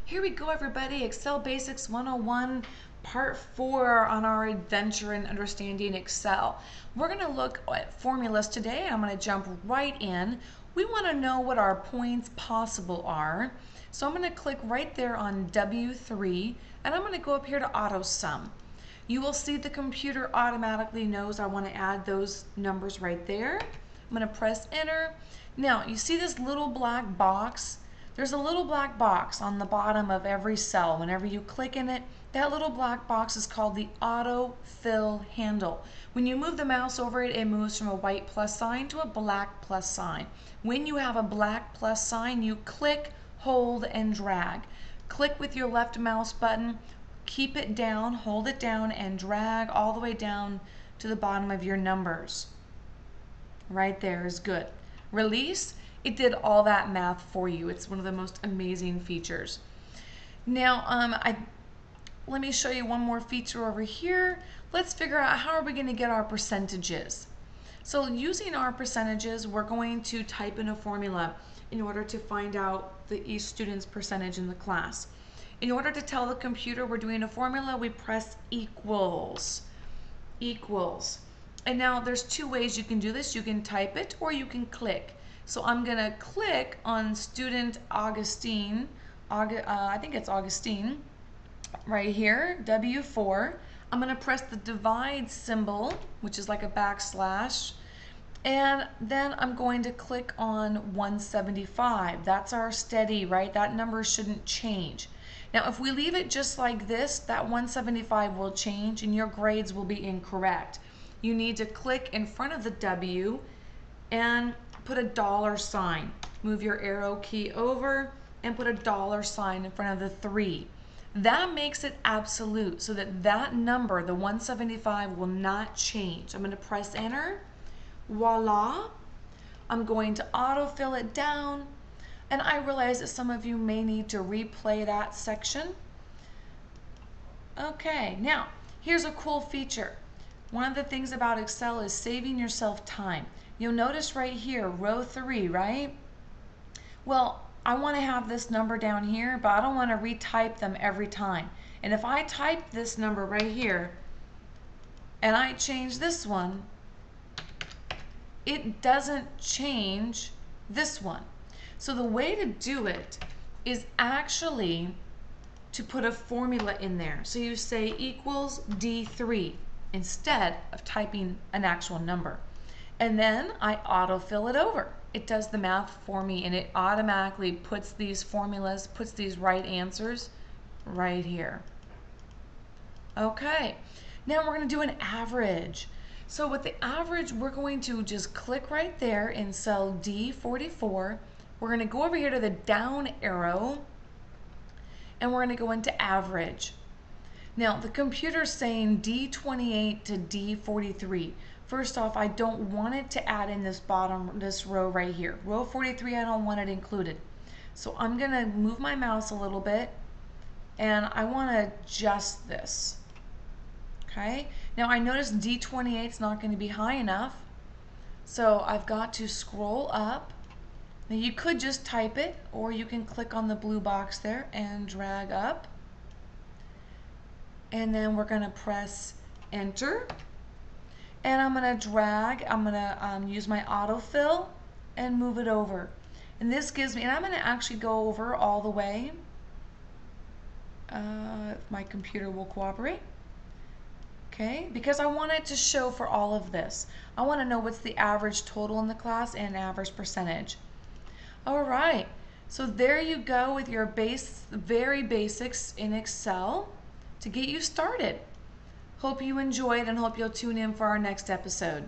Here we go, everybody. Excel Basics 101, Part 4 on our adventure in understanding Excel. We're going to look at formulas today. I'm going to jump right in. We want to know what our points possible are. So I'm going to click right there on W3, and I'm going to go up here to Auto Sum. You will see the computer automatically knows I want to add those numbers right there. I'm going to press Enter. Now, you see this little black box? There's a little black box on the bottom of every cell. Whenever you click in it, that little black box is called the AutoFill handle. When you move the mouse over it, it moves from a white plus sign to a black plus sign. When you have a black plus sign, you click, hold, and drag. Click with your left mouse button, keep it down, hold it down, and drag all the way down to the bottom of your numbers. Right there is good. Release. It did all that math for you. It's one of the most amazing features. Now, let me show you one more feature over here. Let's figure out how are we going to get our percentages. So using our percentages, we're going to type in a formula in order to find out each student's percentage in the class. In order to tell the computer we're doing a formula, we press equals. Equals. And now there's two ways you can do this. You can type it or you can click. So I'm going to click on student Augustine, I think it's Augustine, right here, W4. I'm going to press the divide symbol, which is like a backslash, and then I'm going to click on 175. That's our steady, right? That number shouldn't change. Now, if we leave it just like this, that 175 will change and your grades will be incorrect. You need to click in front of the W and put a dollar sign. Move your arrow key over and put a dollar sign in front of the 3. That makes it absolute so that that number, the 175, will not change. I'm going to press enter. Voila. I'm going to autofill it down. And I realize that some of you may need to replay that section. Okay, now here's a cool feature. One of the things about Excel is saving yourself time. You'll notice right here, row 3, right? Well, I want to have this number down here, but I don't want to retype them every time. And if I type this number right here, and I change this one, it doesn't change this one. So the way to do it is actually to put a formula in there. So you say equals D3 instead of typing an actual number. And then I autofill it over. It does the math for me and it automatically puts these formulas, puts these right answers right here. Okay, now we're going to do an average. So with the average, we're going to just click right there in cell D44. We're going to go over here to the down arrow and we're going to go into average. Now the computer's saying D28 to D43. First off, I don't want it to add in this row right here. Row 43, I don't want it included. So I'm going to move my mouse a little bit and I want to adjust this. Okay, now I notice D28 is not going to be high enough. So I've got to scroll up. Now you could just type it or you can click on the blue box there and drag up. And then we're going to press enter. And I'm going to drag, I'm going to use my autofill and move it over. And this gives me, and I'm going to actually go over all the way, if my computer will cooperate. Okay, because I want it to show for all of this. I want to know what's the average total in the class and average percentage. All right, so there you go with your very basics in Excel to get you started. Hope you enjoyed and hope you'll tune in for our next episode.